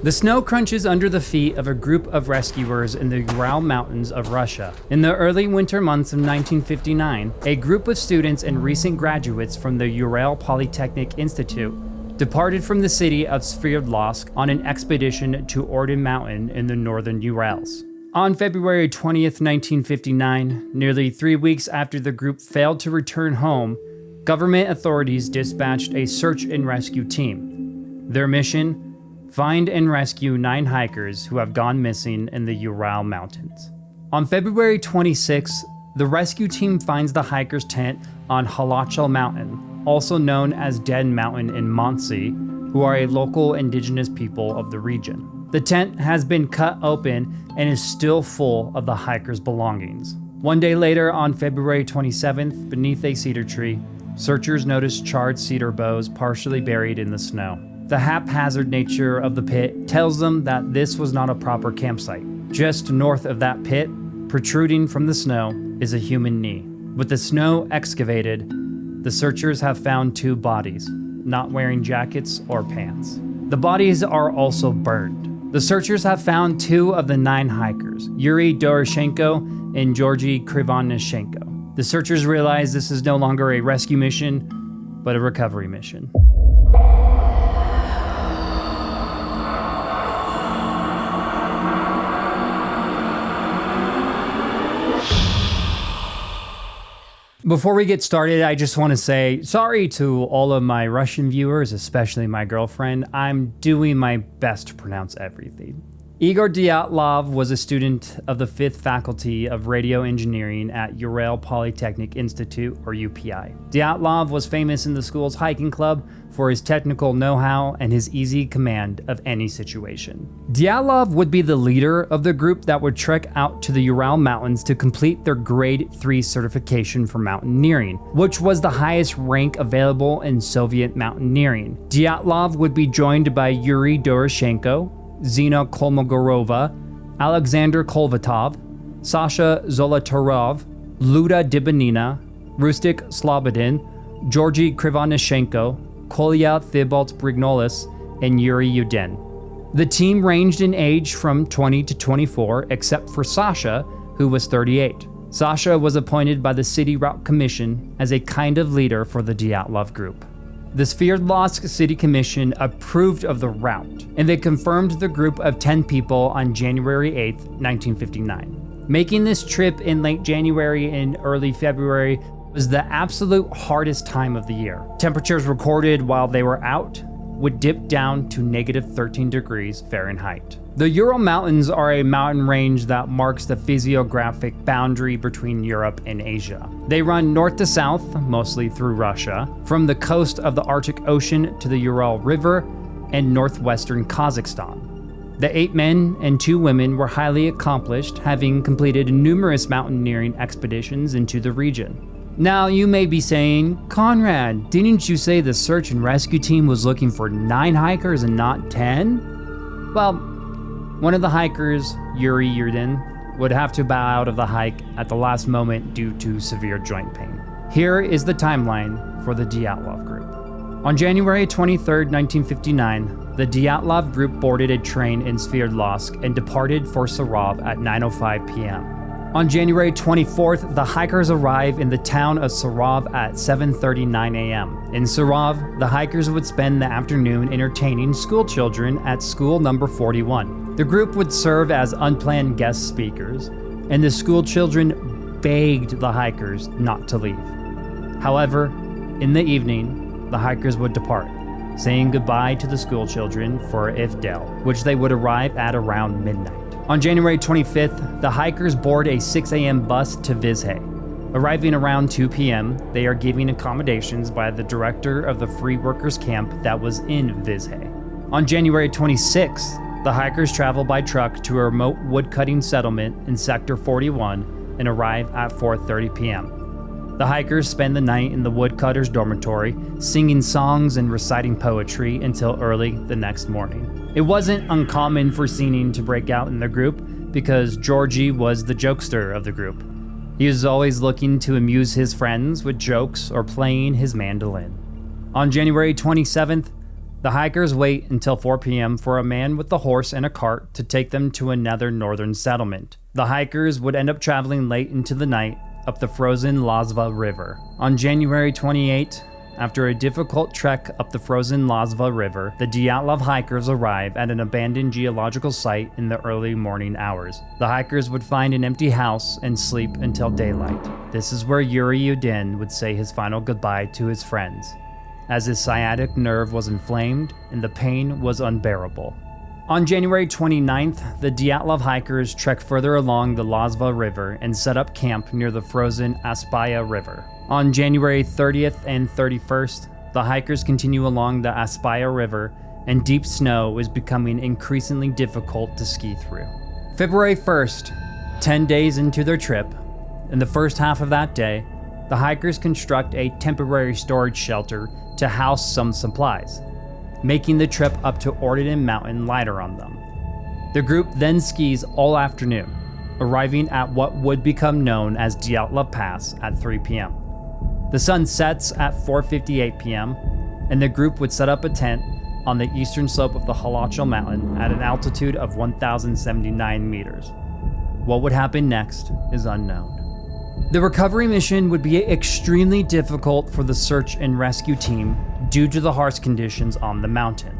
The snow crunches under the feet of a group of rescuers in the Ural Mountains of Russia. In the early winter months of 1959, a group of students and recent graduates from the Ural Polytechnic Institute departed from the city of Sverdlovsk on an expedition to Ural Mountain in the northern Urals. On February 20th, 1959, nearly 3 weeks after the group failed to return home, government authorities dispatched a search and rescue team. Their mission: find and rescue 9 hikers who have gone missing in the Ural Mountains. On February 26th, the rescue team finds the hikers' tent on Ural Mountain, also known as Dead Mountain in Montsy, who are a local indigenous people of the region. The tent has been cut open and is still full of the hikers' belongings. One day later, on February 27th, beneath a cedar tree, searchers noticed charred cedar boughs partially buried in the snow. The haphazard nature of the pit tells them that this was not a proper campsite. Just north of that pit, protruding from the snow, is a human knee. With the snow excavated, the searchers have found 2 bodies, not wearing jackets or pants. The bodies are also burned. The searchers have found 2 of the 9 hikers, Yuri Doroshenko and Georgy Krivonishenko. The searchers realize this is no longer a rescue mission, but a recovery mission. Before we get started, I just want to say sorry to all of my Russian viewers, especially my girlfriend. I'm doing my best to pronounce everything. Igor Dyatlov was a student of the 5th Faculty of Radio Engineering at Ural Polytechnic Institute, or UPI. Dyatlov was famous in the school's hiking club for his technical know-how and his easy command of any situation. Dyatlov would be the leader of the group that would trek out to the Ural Mountains to complete their Grade 3 certification for mountaineering, which was the highest rank available in Soviet mountaineering. Dyatlov would be joined by Yuri Doroshenko, Zina Kolmogorova, Alexander Kolvatov, Sasha Zolotarov, Luda Dibanina, Rustik Slobodin, Georgy Krivonishenko, Kolya Thibeaux-Brignolle, and Yuri Yudin. The team ranged in age from 20 to 24, except for Sasha, who was 38. Sasha was appointed by the City Route Commission as a kind of leader for the Dyatlov group. The Sverdlovsk City Commission approved of the route, and they confirmed the group of 10 people on January 8, 1959. Making this trip in late January and early February was the absolute hardest time of the year. Temperatures recorded while they were out would dip down to -13 degrees Fahrenheit. The Ural Mountains are a mountain range that marks the physiographic boundary between Europe and Asia. They run north to south, mostly through Russia, from the coast of the Arctic Ocean to the Ural River and northwestern Kazakhstan. The 8 men and 2 women were highly accomplished, having completed numerous mountaineering expeditions into the region. Now you may be saying, Conrad, didn't you say the search and rescue team was looking for 9 hikers and not 10? Well, one of the hikers, Yuri Yudin, would have to bow out of the hike at the last moment due to severe joint pain. Here is the timeline for the Dyatlov group. On January 23, 1959, the Dyatlov group boarded a train in Sverdlovsk and departed for Sarov at 9:05 p.m. On January 24th, the hikers arrive in the town of Sarov at 7:39 a.m. In Sarov, the hikers would spend the afternoon entertaining school children at school number 41. The group would serve as unplanned guest speakers, and the school children begged the hikers not to leave. However, in the evening, the hikers would depart, saying goodbye to the school children for Ivdel, which they would arrive at around midnight. On January 25th, the hikers board a 6 a.m. bus to Vizhay. Arriving around 2 p.m., they are given accommodations by the director of the free workers camp that was in Vizhay. On January 26th, the hikers travel by truck to a remote woodcutting settlement in Sector 41 and arrive at 4:30 p.m. The hikers spend the night in the woodcutter's dormitory, singing songs and reciting poetry until early the next morning. It wasn't uncommon for singing to break out in the group because Georgy was the jokester of the group. He was always looking to amuse his friends with jokes or playing his mandolin. On January 27th, The hikers wait until 4 p.m. for a man with a horse and a cart to take them to another northern settlement. The hikers would end up traveling late into the night up the frozen Lazva River. On January 28, after a difficult trek up the frozen Lazva River, the Dyatlov hikers arrive at an abandoned geological site in the early morning hours. The hikers would find an empty house and sleep until daylight. This is where Yuri Yudin would say his final goodbye to his friends, as his sciatic nerve was inflamed and the pain was unbearable. On January 29th, the Dyatlov hikers trek further along the Lazva River and set up camp near the frozen Aspaya River. On January 30th and 31st, the hikers continue along the Aspaya River, and deep snow is becoming increasingly difficult to ski through. February 1st, 10 days into their trip, in the first half of that day, the hikers construct a temporary storage shelter to house some supplies, making the trip up to Ordinen Mountain lighter on them. The group then skis all afternoon, arriving at what would become known as Dyatlov Pass at 3 p.m. The sun sets at 4:58 p.m., and the group would set up a tent on the eastern slope of the Ural Mountain at an altitude of 1,079 meters. What would happen next is unknown. The recovery mission would be extremely difficult for the search and rescue team due to the harsh conditions on the mountain.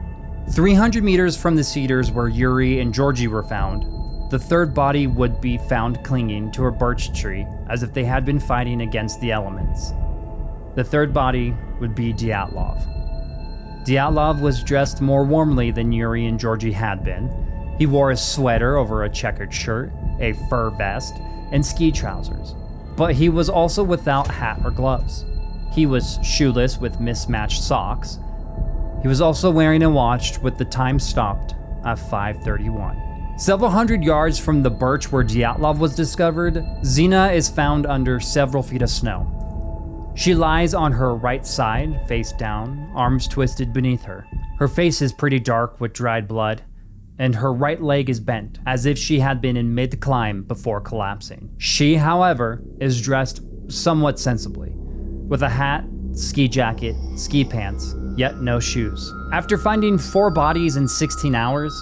300 meters from the cedars where Yuri and Georgi were found, the third body would be found clinging to a birch tree as if they had been fighting against the elements. The third body would be Dyatlov. Dyatlov was dressed more warmly than Yuri and Georgi had been. He wore a sweater over a checkered shirt, a fur vest, and ski trousers. But he was also without hat or gloves. He was shoeless with mismatched socks. He was also wearing a watch with the time stopped at 5:31. Several hundred yards from the birch where Dyatlov was discovered, Zina is found under several feet of snow. She lies on her right side, face down, arms twisted beneath her. Her face is pretty dark with dried blood, and her right leg is bent, as if she had been in mid-climb before collapsing. She, however, is dressed somewhat sensibly, with a hat, ski jacket, ski pants, yet no shoes. After finding 4 bodies in 16 hours,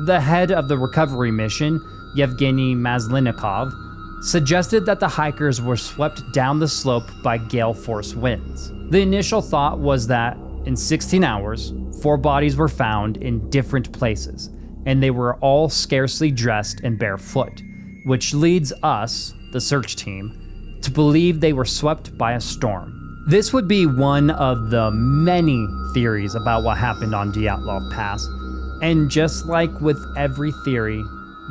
the head of the recovery mission, Yevgeny Maslinikov, suggested that the hikers were swept down the slope by gale force winds. The initial thought was that in 16 hours, 4 bodies were found in different places, and they were all scarcely dressed and barefoot, which leads us, the search team, to believe they were swept by a storm. This would be one of the many theories about what happened on Dyatlov Pass, and just like with every theory,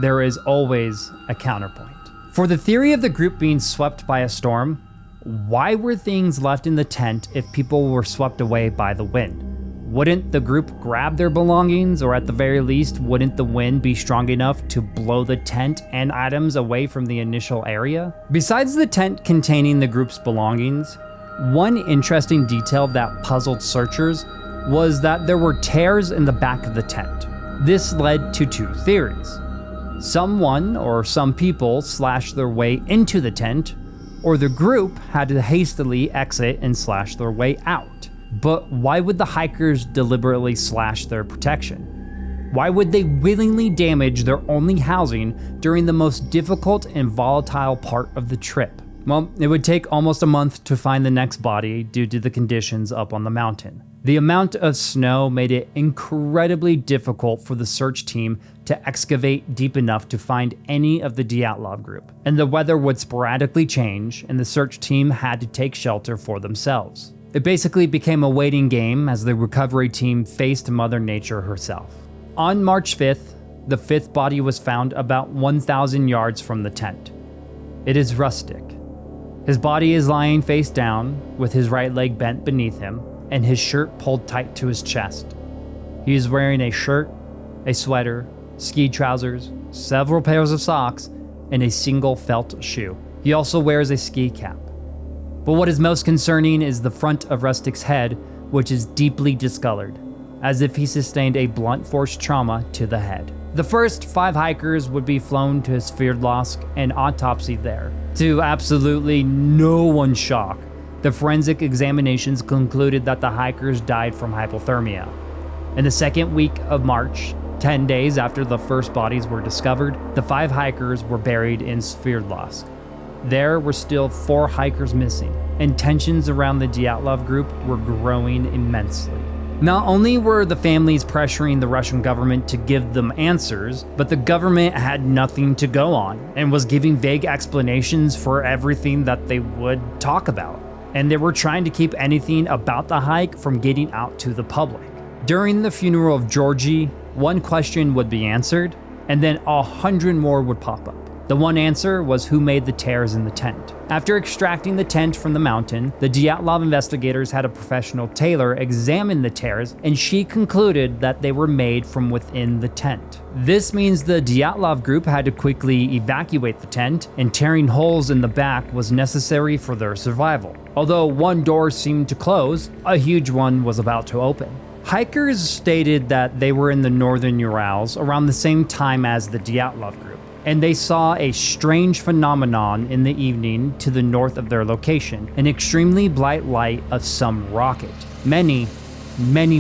there is always a counterpoint. For the theory of the group being swept by a storm, why were things left in the tent if people were swept away by the wind? Wouldn't the group grab their belongings, or at the very least, wouldn't the wind be strong enough to blow the tent and items away from the initial area? Besides the tent containing the group's belongings, one interesting detail that puzzled searchers was that there were tears in the back of the tent. This led to 2 theories. Someone or some people slashed their way into the tent, or the group had to hastily exit and slash their way out. But why would the hikers deliberately slash their protection? Why would they willingly damage their only housing during the most difficult and volatile part of the trip? Well, it would take almost a month to find the next body due to the conditions up on the mountain. The amount of snow made it incredibly difficult for the search team to excavate deep enough to find any of the Dyatlov group, and the weather would sporadically change, and the search team had to take shelter for themselves. It basically became a waiting game as the recovery team faced Mother Nature herself. On March 5th, the 5th body was found about 1,000 yards from the tent. It is rustic. His body is lying face down, with his right leg bent beneath him, and his shirt pulled tight to his chest. He is wearing a shirt, a sweater, ski trousers, several pairs of socks, and a single felt shoe. He also wears a ski cap. But what is most concerning is the front of Rustic's head, which is deeply discolored, as if he sustained a blunt force trauma to the head. The first 5 hikers would be flown to Sverdlovsk and autopsied there. To absolutely no one's shock, the forensic examinations concluded that the hikers died from hypothermia. In the second week of March, 10 days after the first bodies were discovered, the 5 hikers were buried in Sverdlovsk. There were still 4 hikers missing, and tensions around the Dyatlov group were growing immensely. Not only were the families pressuring the Russian government to give them answers, but the government had nothing to go on and was giving vague explanations for everything that they would talk about. And they were trying to keep anything about the hike from getting out to the public. During the funeral of Georgy, one question would be answered, and then 100 more would pop up. The one answer was who made the tears in the tent. After extracting the tent from the mountain, the Dyatlov investigators had a professional tailor examine the tears, and she concluded that they were made from within the tent. This means the Dyatlov group had to quickly evacuate the tent, and tearing holes in the back was necessary for their survival. Although one door seemed to close, a huge one was about to open. Hikers stated that they were in the northern Urals around the same time as the Dyatlov group, and they saw a strange phenomenon in the evening to the north of their location, an extremely bright light of some rocket. Many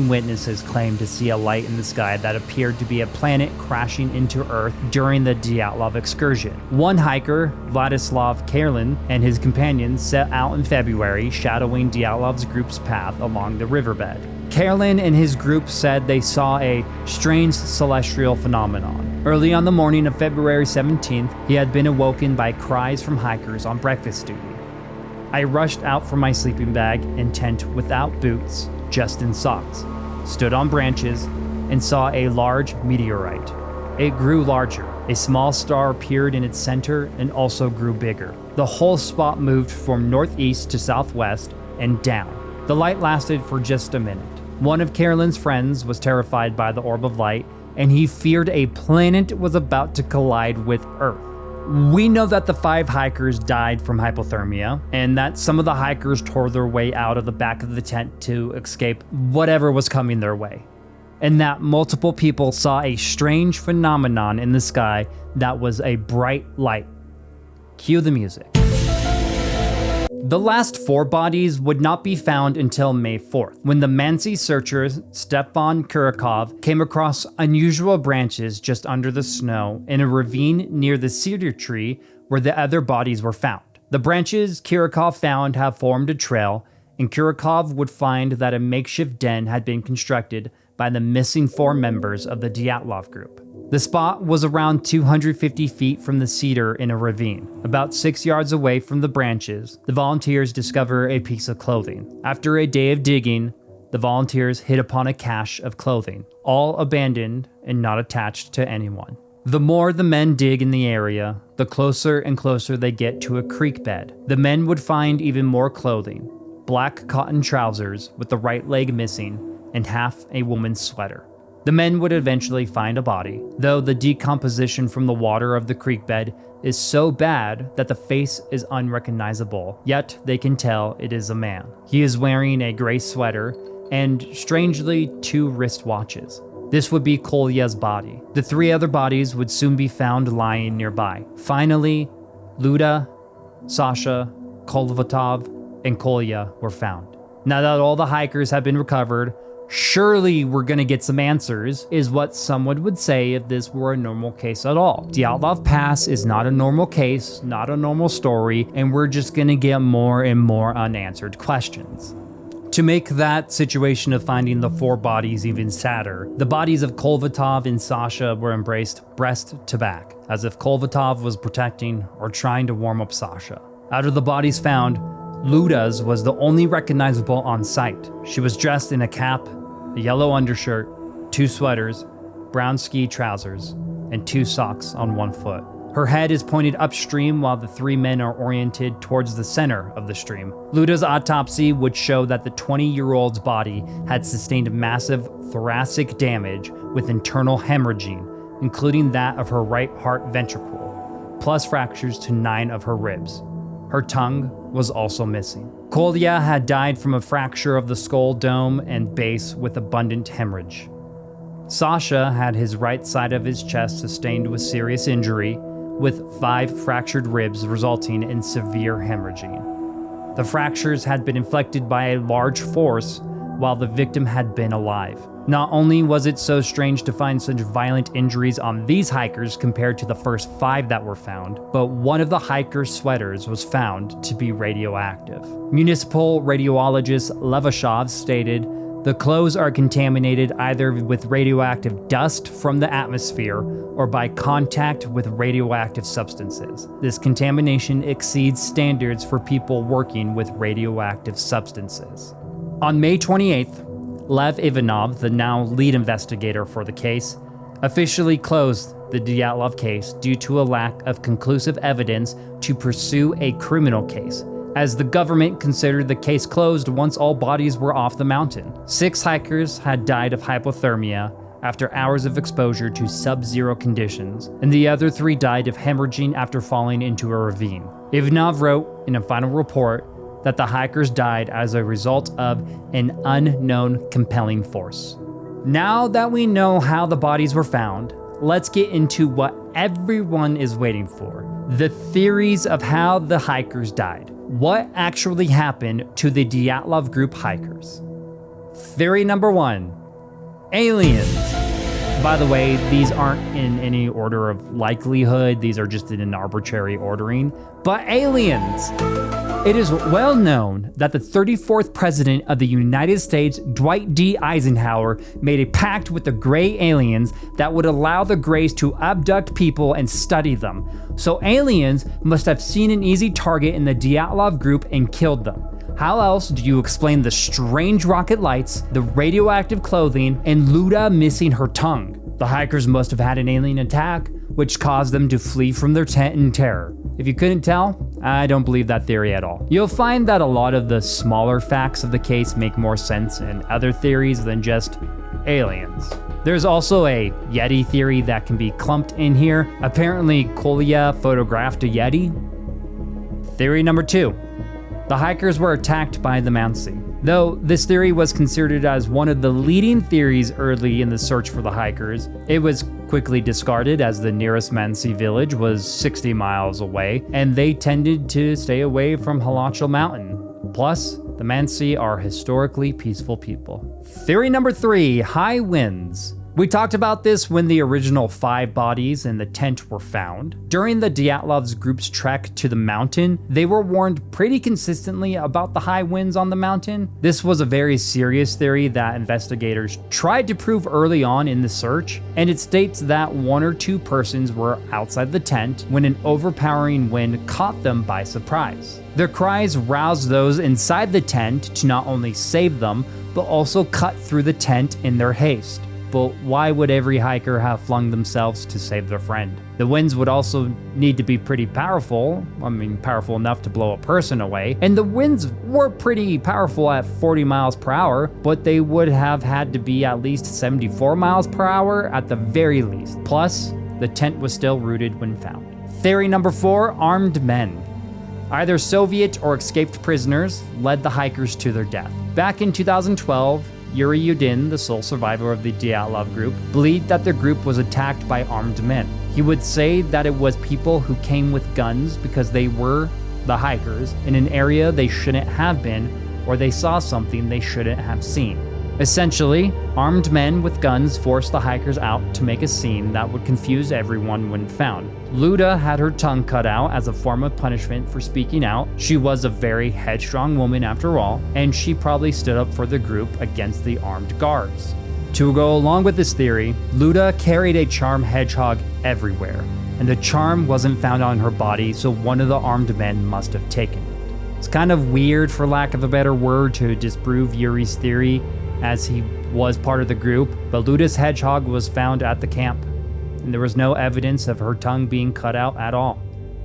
witnesses claimed to see a light in the sky that appeared to be a planet crashing into Earth during the Dyatlov excursion. One hiker, Vladislav Karelin, and his companions set out in February, shadowing Dyatlov's group's path along the riverbed. Karelin and his group said they saw a strange celestial phenomenon. Early on the morning of February 17th, he had been awoken by cries from hikers on breakfast duty. I rushed out from my sleeping bag and tent without boots, just in socks, stood on branches, and saw a large meteorite. It grew larger. A small star appeared in its center and also grew bigger. The whole spot moved from northeast to southwest and down. The light lasted for just a minute. One of Karelin's friends was terrified by the orb of light, and he feared a planet was about to collide with Earth. We know that the 5 hikers died from hypothermia, and that some of the hikers tore their way out of the back of the tent to escape whatever was coming their way, and that multiple people saw a strange phenomenon in the sky that was a bright light. Cue the music. The last 4 bodies would not be found until May 4th, when the Mansi searchers Stepan Kurikov came across unusual branches just under the snow in a ravine near the cedar tree where the other bodies were found. The branches Kurikov found have formed a trail, and Kurikov would find that a makeshift den had been constructed by the missing 4 members of the Dyatlov group. The spot was around 250 feet from the cedar in a ravine. About 6 yards away from the branches, the volunteers discover a piece of clothing. After a day of digging, the volunteers hit upon a cache of clothing, all abandoned and not attached to anyone. The more the men dig in the area, the closer and closer they get to a creek bed. The men would find even more clothing: black cotton trousers with the right leg missing and half a woman's sweater. The men would eventually find a body, though the decomposition from the water of the creek bed is so bad that the face is unrecognizable, yet they can tell it is a man. He is wearing a gray sweater and, strangely, 2 wristwatches. This would be Kolya's body. The 3 other bodies would soon be found lying nearby. Finally, Luda, Sasha, Kolvatov, and Kolya were found. Now that all the hikers have been recovered, surely we're gonna get some answers, is what someone would say if this were a normal case at all. Dyatlov Pass is not a normal case, not a normal story, and we're just gonna get more and more unanswered questions. To make that situation of finding the 4 bodies even sadder, the bodies of Kolvatov and Sasha were embraced breast to back, as if Kolvatov was protecting or trying to warm up Sasha. Out of the bodies found, Luda's was the only recognizable on sight. She was dressed in a cap, a yellow undershirt, 2 sweaters, brown ski trousers, and 2 socks on 1 foot. Her head is pointed upstream while the 3 men are oriented towards the center of the stream. Luda's autopsy would show that the 20-year-old's body had sustained massive thoracic damage with internal hemorrhaging, including that of her right heart ventricle, plus fractures to 9 of her ribs. Her tongue was also missing. Kolya had died from a fracture of the skull dome and base with abundant hemorrhage. Sasha had his right side of his chest sustained with serious injury, with 5 fractured ribs resulting in severe hemorrhaging. The fractures had been inflicted by a large force while the victim had been alive. Not only was it so strange to find such violent injuries on these hikers compared to the first 5 that were found, but one of the hikers' sweaters was found to be radioactive. Municipal radiologist Levashov stated, "The clothes are contaminated either with radioactive dust from the atmosphere or by contact with radioactive substances. This contamination exceeds standards for people working with radioactive substances." On May 28th, Lev Ivanov, the now lead investigator for the case, officially closed the Dyatlov case due to a lack of conclusive evidence to pursue a criminal case, as the government considered the case closed once all bodies were off the mountain. 6 hikers had died of hypothermia after hours of exposure to sub-zero conditions, and the other 3 died of hemorrhaging after falling into a ravine. Ivanov wrote in a final report that the hikers died as a result of an unknown compelling force. Now that we know how the bodies were found, let's get into what everyone is waiting for: the theories of how the hikers died. What actually happened to the Dyatlov group hikers? Theory number 1, aliens. By the way, these aren't in any order of likelihood, these are just in an arbitrary ordering, but aliens! It is well known that the 34th President of the United States, Dwight D. Eisenhower, made a pact with the gray aliens that would allow the grays to abduct people and study them. So aliens must have seen an easy target in the Dyatlov group and killed them. How else do you explain the strange rocket lights, the radioactive clothing, and Luda missing her tongue? The hikers must have had an alien attack, which caused them to flee from their tent in terror. If you couldn't tell, I don't believe that theory at all. You'll find that a lot of the smaller facts of the case make more sense in other theories than just aliens. There's also a Yeti theory that can be clumped in here. Apparently, Kolya photographed a Yeti. Theory number 2. The hikers were attacked by the Mansi. Though this theory was considered as one of the leading theories early in the search for the hikers, it was quickly discarded as the nearest Mansi village was 60 miles away, and they tended to stay away from Ural Mountain. Plus, the Mansi are historically peaceful people. Theory number 3, high winds. We talked about this when the original 5 bodies in the tent were found. During the Dyatlov's group's trek to the mountain, they were warned pretty consistently about the high winds on the mountain. This was a very serious theory that investigators tried to prove early on in the search, and it states that 1 or 2 persons were outside the tent when an overpowering wind caught them by surprise. Their cries roused those inside the tent to not only save them, but also cut through the tent in their haste. But why would every hiker have flung themselves to save their friend? The winds would also need to be pretty powerful, powerful enough to blow a person away, and the winds were pretty powerful at 40 miles per hour, but they would have had to be at least 74 miles per hour at the very least. Plus, the tent was still rooted when found. Theory number 4, armed men. Either Soviet or escaped prisoners led the hikers to their death. Back in 2012, Yuri Yudin, the sole survivor of the Dyatlov group, believed that their group was attacked by armed men. He would say that it was people who came with guns because they were the hikers in an area they shouldn't have been, or they saw something they shouldn't have seen. Essentially, armed men with guns forced the hikers out to make a scene that would confuse everyone when found. Luda had her tongue cut out as a form of punishment for speaking out. She was a very headstrong woman after all, and she probably stood up for the group against the armed guards. To go along with this theory, Luda carried a charm hedgehog everywhere, and the charm wasn't found on her body, so one of the armed men must have taken it. It's kind of weird, for lack of a better word, to disprove Yuri's theory, as he was part of the group, but Luda's hedgehog was found at the camp, and there was no evidence of her tongue being cut out at all.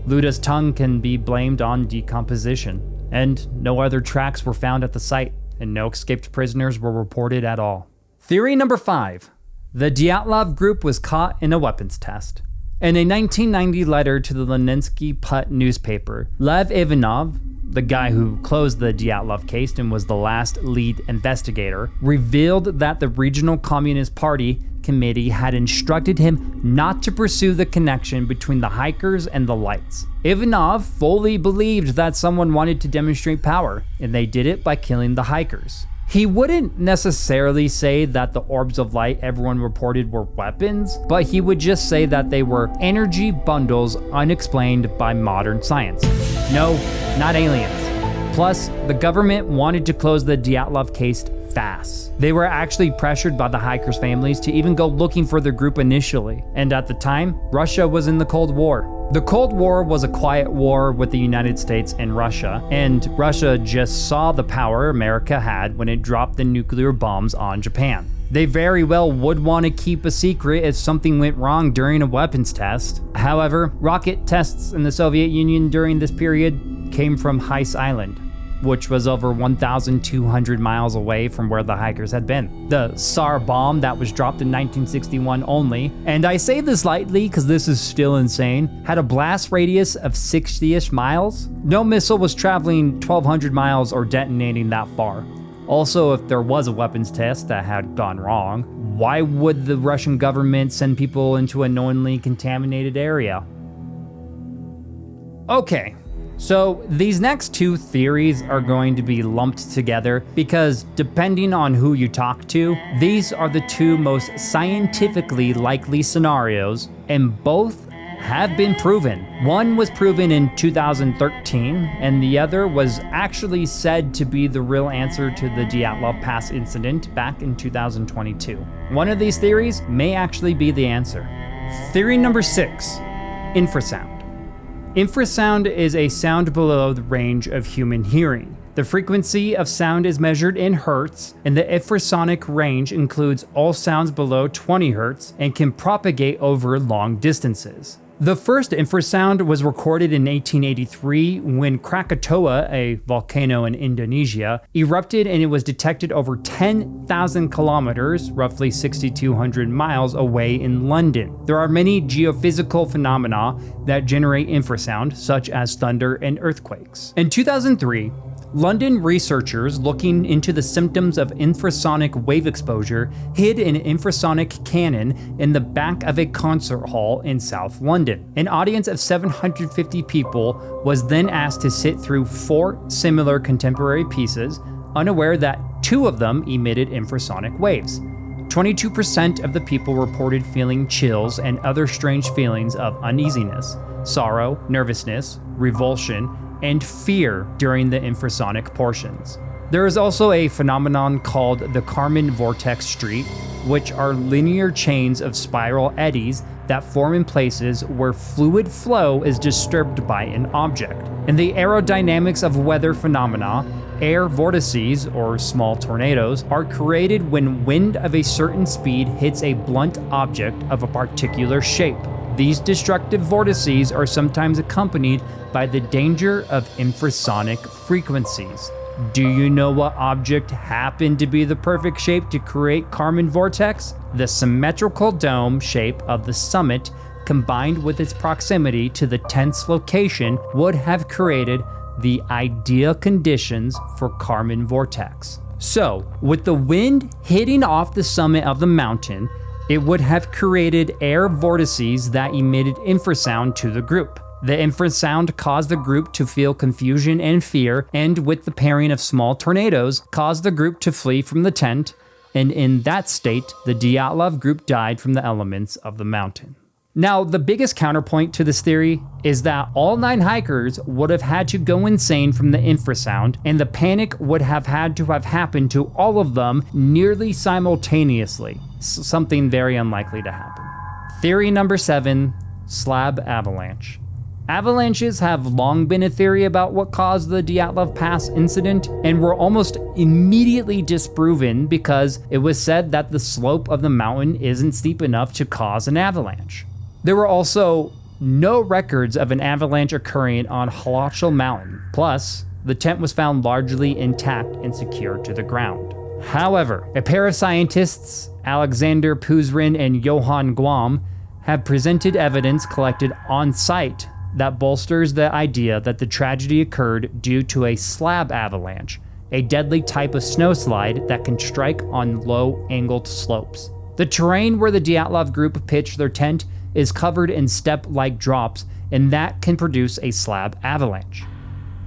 Luda's tongue can be blamed on decomposition, and no other tracks were found at the site, and no escaped prisoners were reported at all. Theory number 5. The Dyatlov group was caught in a weapons test. In a 1990 letter to the Lenensky Put newspaper, Lev Ivanov, the guy who closed the Dyatlov case and was the last lead investigator, revealed that the Regional Communist Party committee had instructed him not to pursue the connection between the hikers and the lights. Ivanov fully believed that someone wanted to demonstrate power, and they did it by killing the hikers. He wouldn't necessarily say that the orbs of light everyone reported were weapons, but he would just say that they were energy bundles unexplained by modern science. No, not aliens. Plus, the government wanted to close the Dyatlov case fast. They were actually pressured by the hikers' families to even go looking for their group initially. And at the time, Russia was in the Cold War. The Cold War was a quiet war with the United States and Russia, and Russia just saw the power America had when it dropped the nuclear bombs on Japan. They very well would want to keep a secret if something went wrong during a weapons test. However, rocket tests in the Soviet Union during this period came from Heist Island, which was over 1,200 miles away from where the hikers had been. The Tsar bomb that was dropped in 1961 only, and I say this lightly because this is still insane, had a blast radius of 60-ish miles. No missile was traveling 1,200 miles or detonating that far. Also, if there was a weapons test that had gone wrong, why would the Russian government send people into a knowingly contaminated area? Okay. So these next two theories are going to be lumped together because depending on who you talk to, these are the two most scientifically likely scenarios, and both have been proven. One was proven in 2013, and the other was actually said to be the real answer to the Dyatlov Pass incident back in 2022. One of these theories may actually be the answer. Theory number 6, infrasound. Infrasound is a sound below the range of human hearing. The frequency of sound is measured in hertz, and the infrasonic range includes all sounds below 20 hertz and can propagate over long distances. The first infrasound was recorded in 1883 when Krakatoa, a volcano in Indonesia, erupted, and it was detected over 10,000 kilometers, roughly 6,200 miles away in London. There are many geophysical phenomena that generate infrasound, such as thunder and earthquakes. In 2003, London researchers looking into the symptoms of infrasonic wave exposure hid an infrasonic cannon in the back of a concert hall in South London. An audience of 750 people was then asked to sit through 4 similar contemporary pieces, unaware that 2 of them emitted infrasonic waves. 22% of the people reported feeling chills and other strange feelings of uneasiness, sorrow, nervousness, revulsion, and fear during the infrasonic portions. There is also a phenomenon called the Kármán vortex street, which are linear chains of spiral eddies that form in places where fluid flow is disturbed by an object. In the aerodynamics of weather phenomena, air vortices, or small tornadoes, are created when wind of a certain speed hits a blunt object of a particular shape. These destructive vortices are sometimes accompanied by the danger of infrasonic frequencies. Do you know what object happened to be the perfect shape to create Kármán vortex? The symmetrical dome shape of the summit, combined with its proximity to the tense location, would have created the ideal conditions for Kármán vortex. So, with the wind hitting off the summit of the mountain, it would have created air vortices that emitted infrasound to the group. The infrasound caused the group to feel confusion and fear, and with the pairing of small tornadoes, caused the group to flee from the tent, and in that state, the Dyatlov group died from the elements of the mountain. Now, the biggest counterpoint to this theory is that all 9 hikers would have had to go insane from the infrasound, and the panic would have had to have happened to all of them nearly simultaneously, something very unlikely to happen. Theory number 7, slab avalanche. Avalanches have long been a theory about what caused the Dyatlov Pass incident, and were almost immediately disproven because it was said that the slope of the mountain isn't steep enough to cause an avalanche. There were also no records of an avalanche occurring on Halachal Mountain. Plus, the tent was found largely intact and secured to the ground. However, a pair of scientists, Alexander Puzrin and Johann Guam, have presented evidence collected on site that bolsters the idea that the tragedy occurred due to a slab avalanche, a deadly type of snowslide that can strike on low-angled slopes. The terrain where the Dyatlov group pitched their tent is covered in step-like drops, and that can produce a slab avalanche.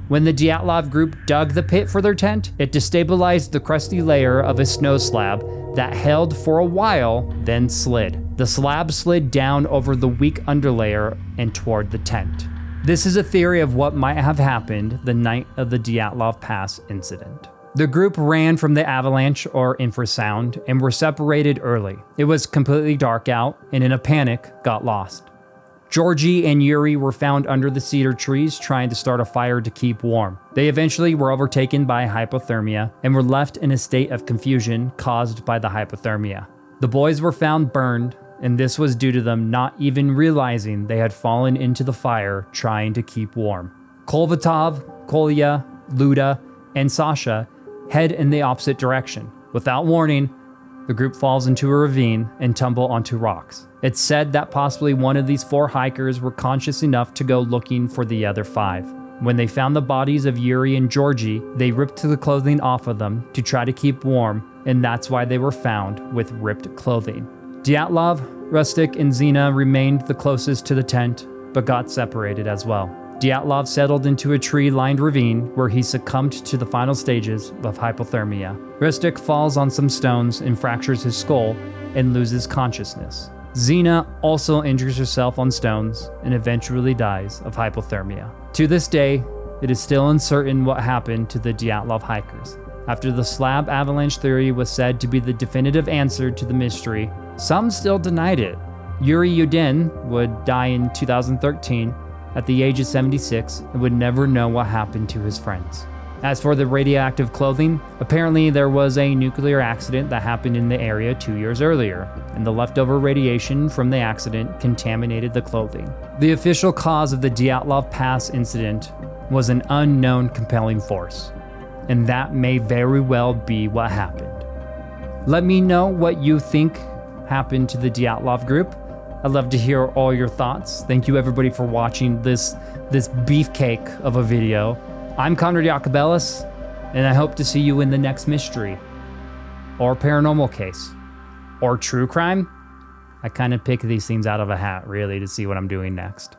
When the Dyatlov group dug the pit for their tent, it destabilized the crusty layer of a snow slab that held for a while, then slid. The slab slid down over the weak underlayer and toward the tent. This is a theory of what might have happened the night of the Dyatlov Pass incident. The group ran from the avalanche or infrasound and were separated early. It was completely dark out and in a panic got lost. Georgi and Yuri were found under the cedar trees trying to start a fire to keep warm. They eventually were overtaken by hypothermia and were left in a state of confusion caused by the hypothermia. The boys were found burned, and this was due to them not even realizing they had fallen into the fire trying to keep warm. Kolvatov, Kolya, Luda, and Sasha head in the opposite direction. Without warning, the group falls into a ravine and tumble onto rocks. It's said that possibly one of these 4 hikers were conscious enough to go looking for the other 5. When they found the bodies of Yuri and Georgi, they ripped the clothing off of them to try to keep warm, and that's why they were found with ripped clothing. Dyatlov, Rustic, and Zina remained the closest to the tent, but got separated as well. Dyatlov settled into a tree-lined ravine where he succumbed to the final stages of hypothermia. Rustic falls on some stones and fractures his skull and loses consciousness. Zina also injures herself on stones and eventually dies of hypothermia. To this day, it is still uncertain what happened to the Dyatlov hikers. After the slab avalanche theory was said to be the definitive answer to the mystery, some still denied it. Yuri Yudin would die in 2013 at the age of 76 and would never know what happened to his friends. As for the radioactive clothing, apparently there was a nuclear accident that happened in the area 2 years earlier, and the leftover radiation from the accident contaminated the clothing. The official cause of the Dyatlov Pass incident was an unknown compelling force, and that may very well be what happened. Let me know what you think happened to the Dyatlov group. I'd love to hear all your thoughts. Thank you everybody for watching this beefcake of a video. I'm Conrad Iacobellis, and I hope to see you in the next mystery, or paranormal case, or true crime. I kind of pick these things out of a hat, really, to see what I'm doing next.